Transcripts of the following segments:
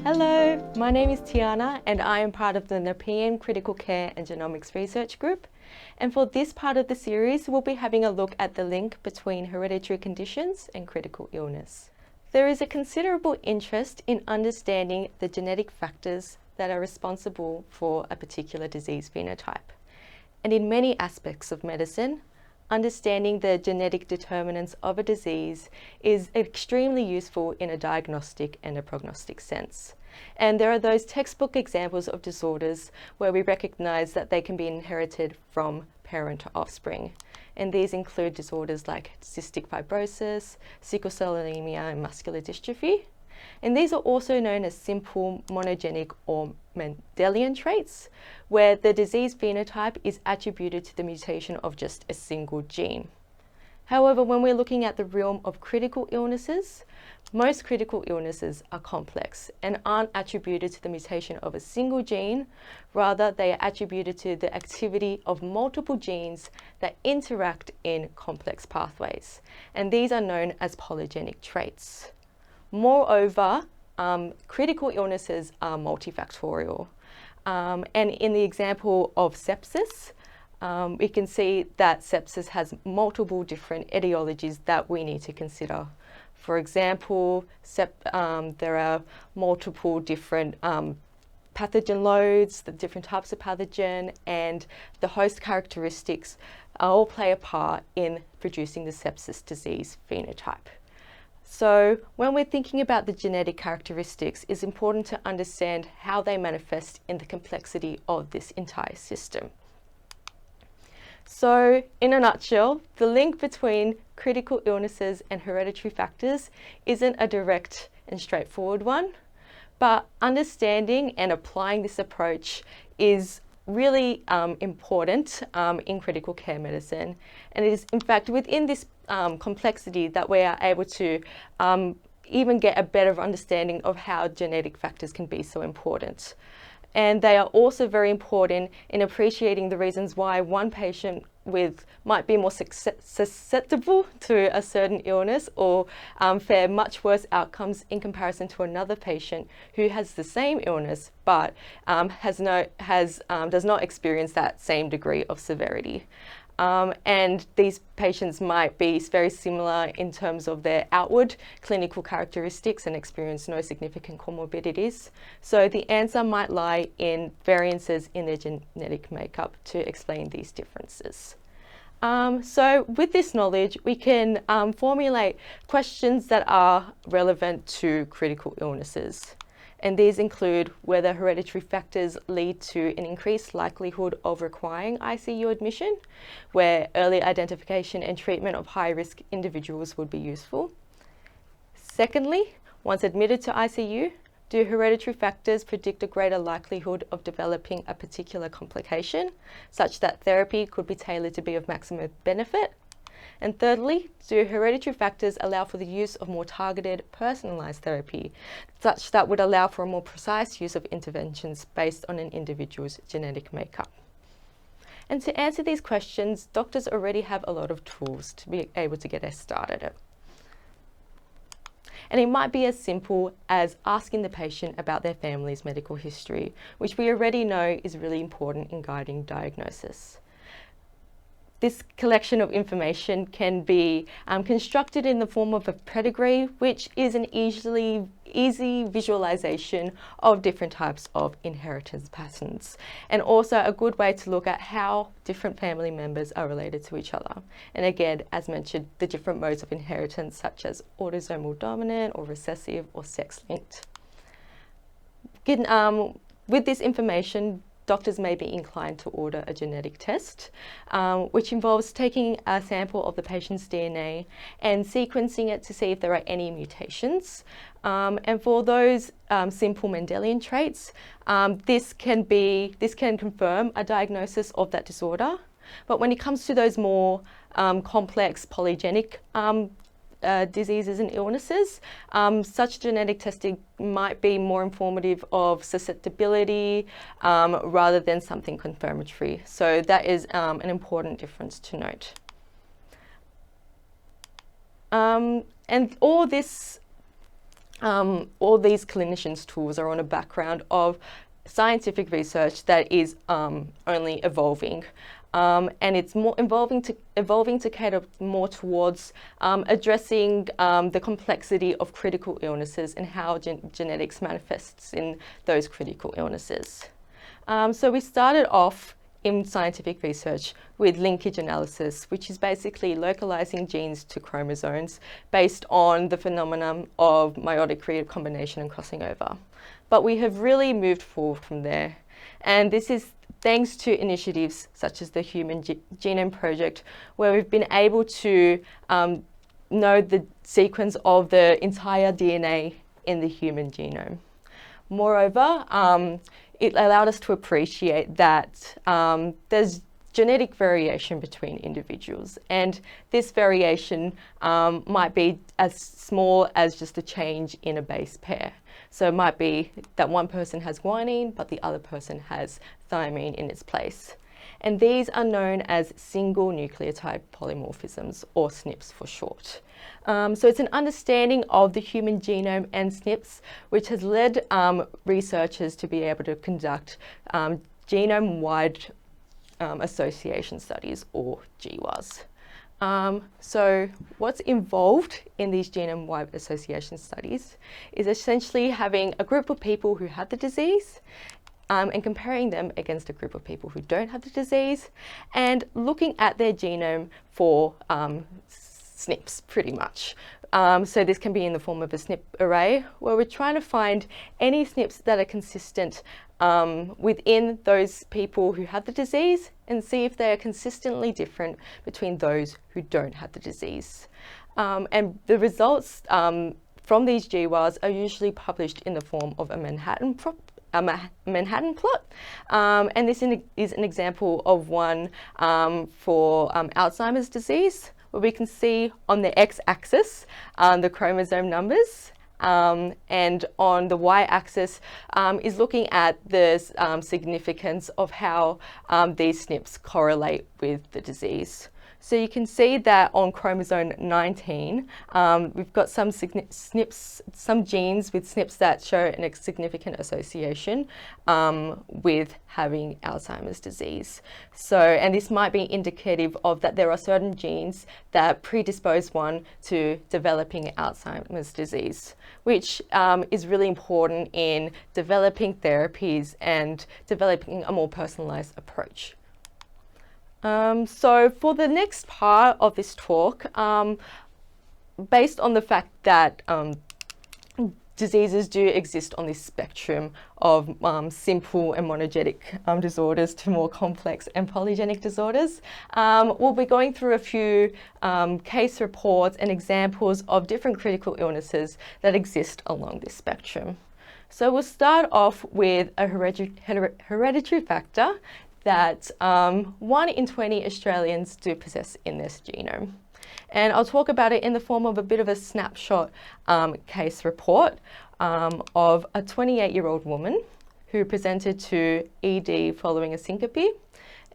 Hello, my name is Tiana and I am part of the Nepean Critical Care and Genomics Research Group. And for this part of the series, we'll be having a look at the link between hereditary conditions and critical illness. There is a considerable interest in understanding the genetic factors that are responsible for a particular disease phenotype. And in many aspects of medicine, understanding the genetic determinants of a disease is extremely useful in a diagnostic and a prognostic sense. And there are those textbook examples of disorders where we recognize that they can be inherited from parent to offspring. And these include disorders like cystic fibrosis, sickle cell anemia, and muscular dystrophy. And these are also known as simple monogenic or Mendelian traits, where the disease phenotype is attributed to the mutation of just a single gene. However, when we're looking at the realm of critical illnesses, most critical illnesses are complex and aren't attributed to the mutation of a single gene. Rather, they are attributed to the activity of multiple genes that interact in complex pathways. And these are known as polygenic traits. Moreover, critical illnesses are multifactorial. And in the example of sepsis, we can see that sepsis has multiple different etiologies that we need to consider. For example, there are multiple different pathogen loads, the different types of pathogen, and the host characteristics all play a part in producing the sepsis disease phenotype. So when we're thinking about the genetic characteristics, it's important to understand how they manifest in the complexity of this entire system. So in a nutshell, the link between critical illnesses and hereditary factors isn't a direct and straightforward one, but understanding and applying this approach is really important in critical care medicine. And it is in fact within this complexity that we are able to even get a better understanding of how genetic factors can be so important. And they are also very important in appreciating the reasons why one patient might be more susceptible to a certain illness or fare much worse outcomes in comparison to another patient who has the same illness but does not experience that same degree of severity. And these patients might be very similar in terms of their outward clinical characteristics and experience no significant comorbidities. So the answer might lie in variances in their genetic makeup to explain these differences. So with this knowledge, we can formulate questions that are relevant to critical illnesses. And these include whether hereditary factors lead to an increased likelihood of requiring ICU admission, where early identification and treatment of high-risk individuals would be useful. Secondly, once admitted to ICU, do hereditary factors predict a greater likelihood of developing a particular complication, such that therapy could be tailored to be of maximum benefit? And thirdly, do hereditary factors allow for the use of more targeted, personalised therapy, such that would allow for a more precise use of interventions based on an individual's genetic makeup? And to answer these questions, doctors already have a lot of tools to be able to get us started. And it might be as simple as asking the patient about their family's medical history, which we already know is really important in guiding diagnosis. This collection of information can be constructed in the form of a pedigree, which is an easy visualization of different types of inheritance patterns, and also a good way to look at how different family members are related to each other. And again, as mentioned, the different modes of inheritance, such as autosomal dominant or recessive or sex-linked. With this information, doctors may be inclined to order a genetic test, which involves taking a sample of the patient's DNA and sequencing it to see if there are any mutations. And for those simple Mendelian traits, this can confirm a diagnosis of that disorder. But when it comes to those more complex polygenic diseases and illnesses, such genetic testing might be more informative of susceptibility rather than something confirmatory. So that is an important difference to note. And all these clinicians' tools are on a background of scientific research that is only evolving. And it's more evolving to cater more towards addressing the complexity of critical illnesses and how genetics manifests in those critical illnesses. So we started off in scientific research with linkage analysis, which is basically localizing genes to chromosomes based on the phenomenon of meiotic recombination and crossing over. But we have really moved forward from there. And this is thanks to initiatives such as the Human Genome Project, where we've been able to know the sequence of the entire DNA in the human genome. Moreover, it allowed us to appreciate that there's genetic variation between individuals, and this variation might be as small as just a change in a base pair. So it might be that one person has guanine, but the other person has thymine in its place. And these are known as single nucleotide polymorphisms, or SNPs for short. So it's an understanding of the human genome and SNPs, which has led researchers to be able to conduct genome-wide association studies, or GWAS. So what's involved in these genome-wide association studies is essentially having a group of people who have the disease and comparing them against a group of people who don't have the disease, and looking at their genome for SNPs, pretty much. So this can be in the form of a SNP array, where we're trying to find any SNPs that are consistent within those people who have the disease, and see if they are consistently different between those who don't have the disease. And the results from these GWAS are usually published in the form of a Manhattan plot. And this is an example of one for Alzheimer's disease, where we can see on the x-axis the chromosome numbers, and on the y-axis is looking at the significance of how these SNPs correlate with the disease. So you can see that on chromosome 19, we've got some SNPs, some genes with SNPs that show a significant association with having Alzheimer's disease. So, and this might be indicative of that there are certain genes that predispose one to developing Alzheimer's disease, which is really important in developing therapies and developing a more personalized approach. So for the next part of this talk, based on the fact that diseases do exist on this spectrum of simple and monogenic disorders to more complex and polygenic disorders, we'll be going through a few case reports and examples of different critical illnesses that exist along this spectrum. So we'll start off with a hereditary factor that 1 in 20 Australians do possess in this genome. And I'll talk about it in the form of a bit of a snapshot case report of a 28-year-old woman who presented to ED following a syncope.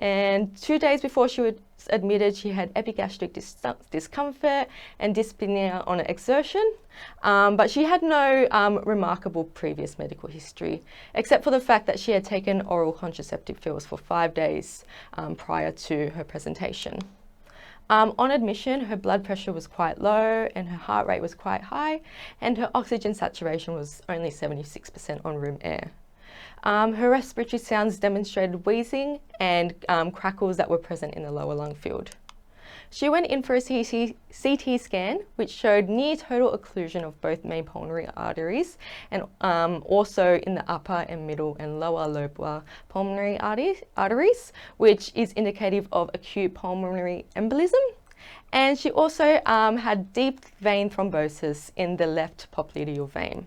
And 2 days before she was admitted, she had epigastric discomfort and dyspnea on exertion, but she had no remarkable previous medical history, except for the fact that she had taken oral contraceptive pills for 5 days prior to her presentation. On admission, her blood pressure was quite low and her heart rate was quite high, and her oxygen saturation was only 76% on room air. Her respiratory sounds demonstrated wheezing and crackles that were present in the lower lung field. She went in for a CT scan, which showed near total occlusion of both main pulmonary arteries, and also in the upper and middle and lower lobar pulmonary arteries, which is indicative of acute pulmonary embolism. And she also had deep vein thrombosis in the left popliteal vein.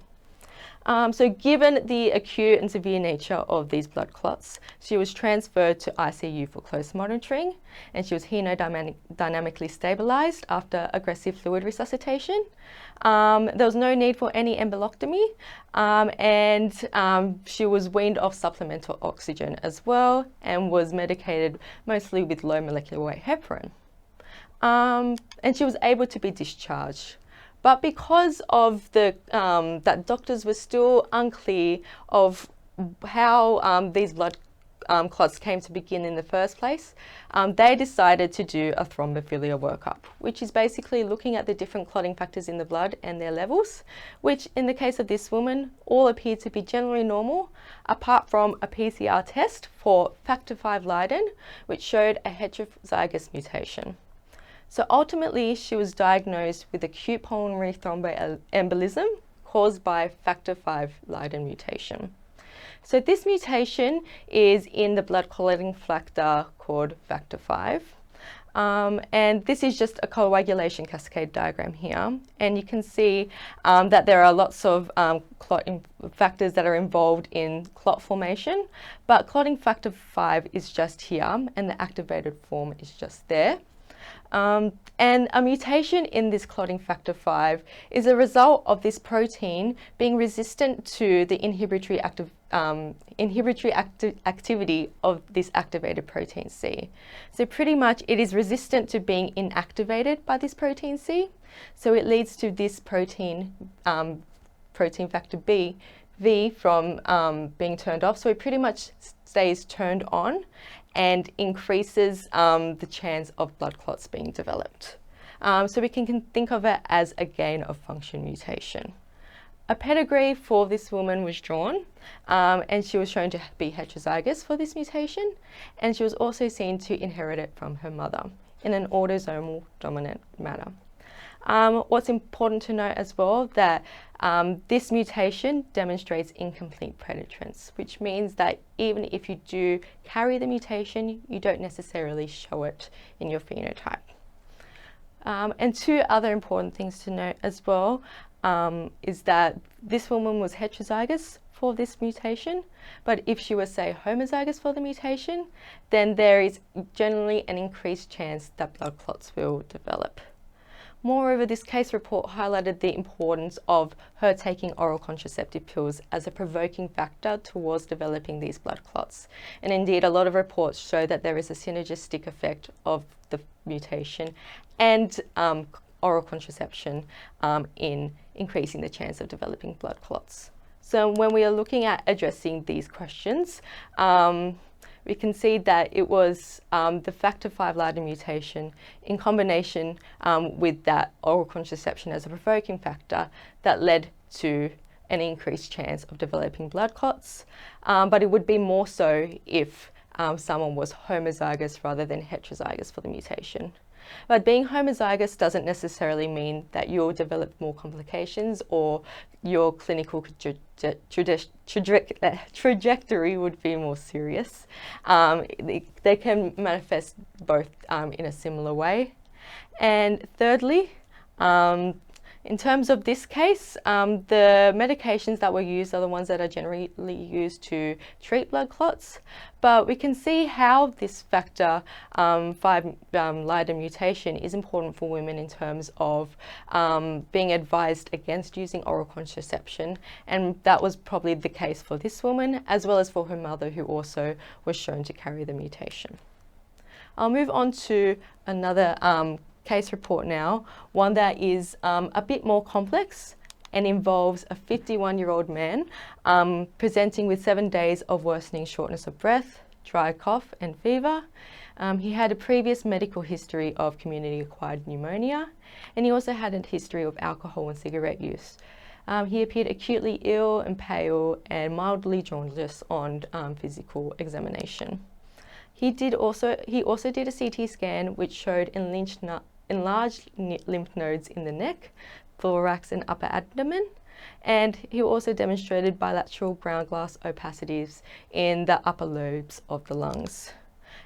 So given the acute and severe nature of these blood clots, she was transferred to ICU for close monitoring, and she was hemodynamically stabilized after aggressive fluid resuscitation. There was no need for any embolectomy, and she was weaned off supplemental oxygen as well, and was medicated mostly with low molecular weight heparin. And she was able to be discharged. But because of that doctors were still unclear of how these blood clots came to begin in the first place, they decided to do a thrombophilia workup, which is basically looking at the different clotting factors in the blood and their levels, which in the case of this woman, all appeared to be generally normal, apart from a PCR test for factor V Leiden, which showed a heterozygous mutation. So ultimately, she was diagnosed with acute pulmonary thromboembolism caused by factor V Leiden mutation. So this mutation is in the blood clotting factor called factor V. And this is just a coagulation cascade diagram here. And you can see that there are lots of clotting factors that are involved in clot formation, but clotting factor V is just here, and the activated form is just there. And a mutation in this clotting factor V is a result of this protein being resistant to the inhibitory activity of this activated protein C. So pretty much it is resistant to being inactivated by this protein C. So it leads to this protein factor V from being turned off. So it pretty much stays turned on and increases the chance of blood clots being developed. So we can think of it as a gain of function mutation. A pedigree for this woman was drawn, and she was shown to be heterozygous for this mutation, and she was also seen to inherit it from her mother in an autosomal dominant manner. What's important to note as well that this mutation demonstrates incomplete penetrance, which means that even if you do carry the mutation, you don't necessarily show it in your phenotype. And two other important things to note as well is that this woman was heterozygous for this mutation, but if she was, say, homozygous for the mutation, then there is generally an increased chance that blood clots will develop. Moreover, this case report highlighted the importance of her taking oral contraceptive pills as a provoking factor towards developing these blood clots. And indeed, a lot of reports show that there is a synergistic effect of the mutation and oral contraception in increasing the chance of developing blood clots. So when we are looking at addressing these questions, we can see that it was the factor V Leiden mutation in combination with that oral contraception as a provoking factor that led to an increased chance of developing blood clots. But it would be more so if someone was homozygous rather than heterozygous for the mutation. But being homozygous doesn't necessarily mean that you'll develop more complications or your clinical trajectory would be more serious. They can manifest both in a similar way. And thirdly, in terms of this case, the medications that were used are the ones that are generally used to treat blood clots, but we can see how this factor V Leiden mutation is important for women in terms of being advised against using oral contraception, and that was probably the case for this woman as well as for her mother, who also was shown to carry the mutation. I'll move on to another case report now, one that is a bit more complex and involves a 51-year-old man presenting with 7 days of worsening shortness of breath, dry cough and fever. He had a previous medical history of community-acquired pneumonia, and he also had a history of alcohol and cigarette use. He appeared acutely ill and pale and mildly jaundiced on physical examination. He also did a CT scan which showed enlarged lymph nodes in the neck, thorax and upper abdomen, and he also demonstrated bilateral ground glass opacities in the upper lobes of the lungs.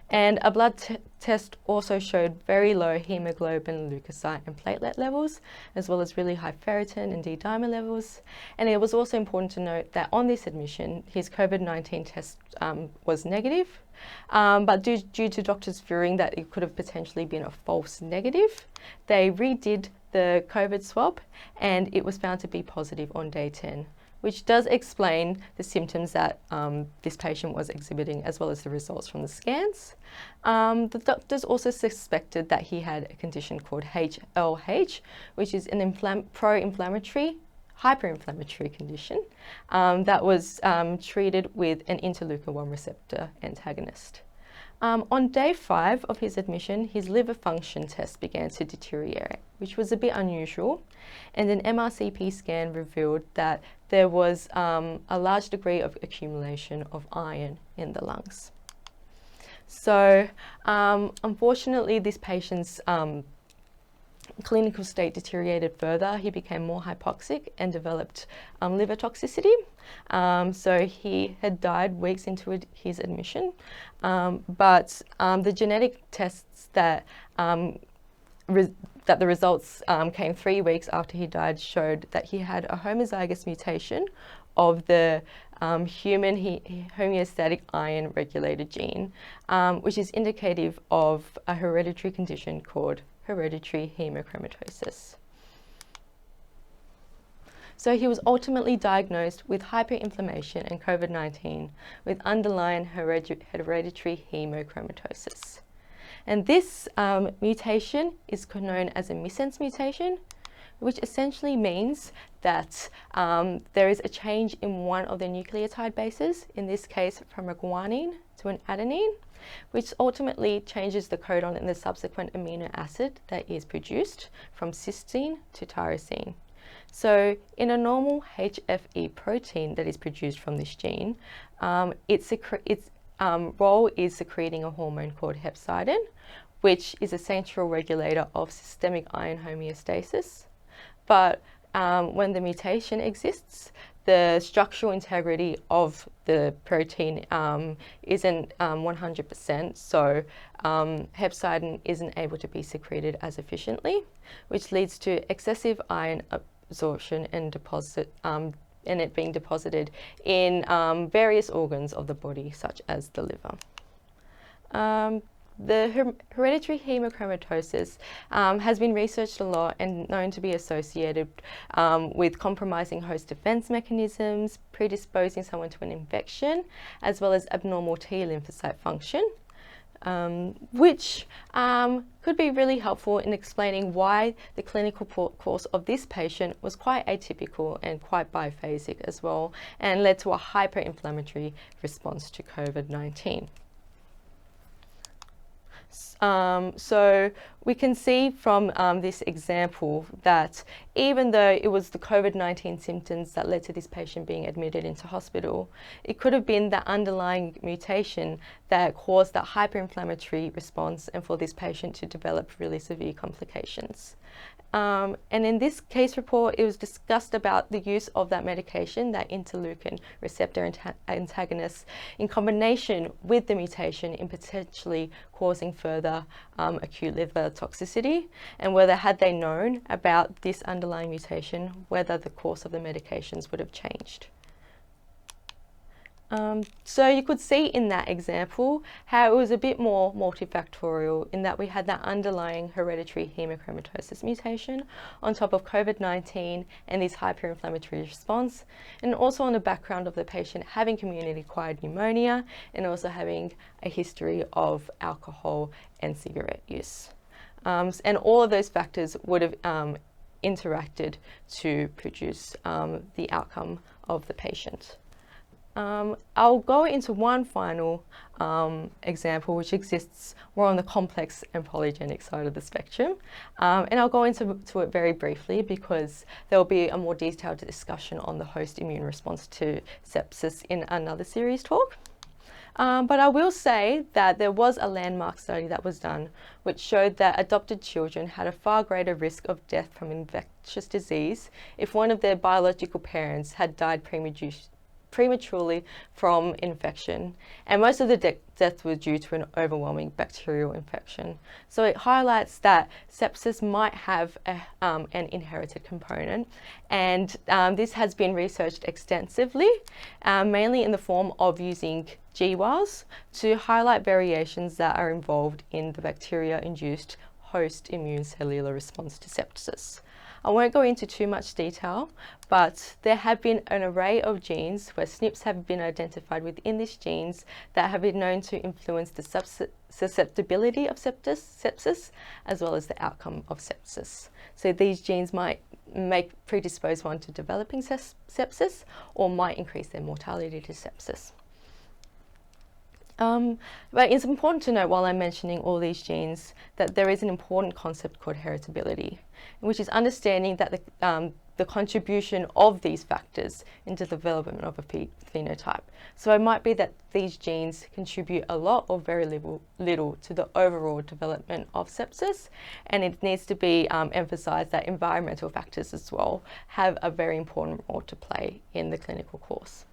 And a blood test also showed very low hemoglobin, leukocyte and platelet levels, as well as really high ferritin and D-dimer levels. And it was also important to note that on this admission, his COVID-19 test was negative, but due to doctors fearing that it could have potentially been a false negative, they redid the COVID swab and it was found to be positive on day 10. Which does explain the symptoms that this patient was exhibiting, as well as the results from the scans. The doctors also suspected that he had a condition called HLH, which is an pro-inflammatory, hyperinflammatory condition that was treated with an interleukin-1 receptor antagonist. On day 5 of his admission, his liver function test began to deteriorate, which was a bit unusual, and an MRCP scan revealed that there was a large degree of accumulation of iron in the lungs. So, unfortunately, this patient's clinical state deteriorated further. He became more hypoxic and developed liver toxicity. So he had died weeks into his admission. But the genetic tests that the results came 3 weeks after he died showed that he had a homozygous mutation of the human homeostatic iron regulated gene, which is indicative of a hereditary condition called hereditary hemochromatosis. So he was ultimately diagnosed with hyperinflammation and COVID-19 with underlying hereditary hemochromatosis. And this mutation is known as a Misens mutation, which essentially means that there is a change in one of the nucleotide bases, in this case from a guanine to an adenine, which ultimately changes the codon in the subsequent amino acid that is produced from cysteine to tyrosine. So in a normal HFE protein that is produced from this gene, its role is secreting a hormone called hepcidin, which is a central regulator of systemic iron homeostasis. But when the mutation exists, the structural integrity of the protein isn't 100%, so hepcidin isn't able to be secreted as efficiently, which leads to excessive iron absorption and it being deposited in various organs of the body, such as the liver. The hereditary hemochromatosis has been researched a lot and known to be associated with compromising host defense mechanisms, predisposing someone to an infection, as well as abnormal T lymphocyte function, which could be really helpful in explaining why the clinical course of this patient was quite atypical and quite biphasic as well, and led to a hyperinflammatory response to COVID-19. So we can see from this example that even though it was the COVID-19 symptoms that led to this patient being admitted into hospital, it could have been the underlying mutation that caused that hyperinflammatory response and for this patient to develop really severe complications. And in this case report, it was discussed about the use of that medication, that interleukin receptor antagonist, in combination with the mutation in potentially causing further acute liver toxicity, and whether had they known about this underlying mutation, whether the course of the medications would have changed. So you could see in that example how it was a bit more multifactorial in that we had that underlying hereditary hemochromatosis mutation on top of COVID-19 and this hyperinflammatory response, and also on the background of the patient having community-acquired pneumonia and also having a history of alcohol and cigarette use. And all of those factors would have interacted to produce the outcome of the patient. I'll go into one final example which exists more on the complex and polygenic side of the spectrum, and I'll go into it very briefly because there will be a more detailed discussion on the host immune response to sepsis in another series talk. But I will say that there was a landmark study that was done which showed that adopted children had a far greater risk of death from infectious disease if one of their biological parents had died prematurely from infection, and most of the deaths were due to an overwhelming bacterial infection. So it highlights that sepsis might have an inherited component, and this has been researched extensively, mainly in the form of using GWAS to highlight variations that are involved in the bacteria-induced host immune cellular response to sepsis. I won't go into too much detail, but there have been an array of genes where SNPs have been identified within these genes that have been known to influence the susceptibility of sepsis, as well as the outcome of sepsis. So these genes might predispose one to developing sepsis, or might increase their mortality to sepsis. But it's important to note, while I'm mentioning all these genes, that there is an important concept called heritability, which is understanding that the contribution of these factors into the development of a phenotype. So it might be that these genes contribute a lot or very little to the overall development of sepsis, and it needs to be emphasised that environmental factors as well have a very important role to play in the clinical course.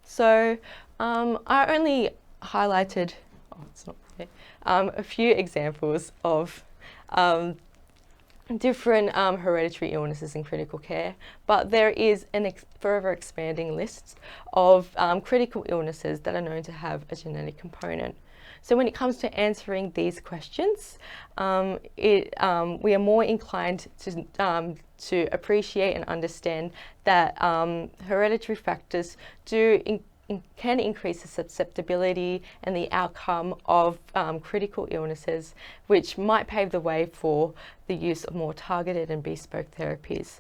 So I only highlighted a few examples of different hereditary illnesses in critical care, but there is an further expanding list of critical illnesses that are known to have a genetic component. So when it comes to answering these questions, we are more inclined to appreciate and understand that hereditary factors can increase the susceptibility and the outcome of critical illnesses, which might pave the way for the use of more targeted and bespoke therapies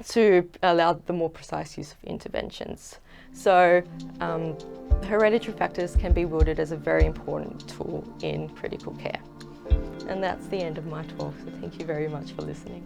to allow the more precise use of interventions. So hereditary factors can be wielded as a very important tool in critical care. And that's the end of my talk, so thank you very much for listening.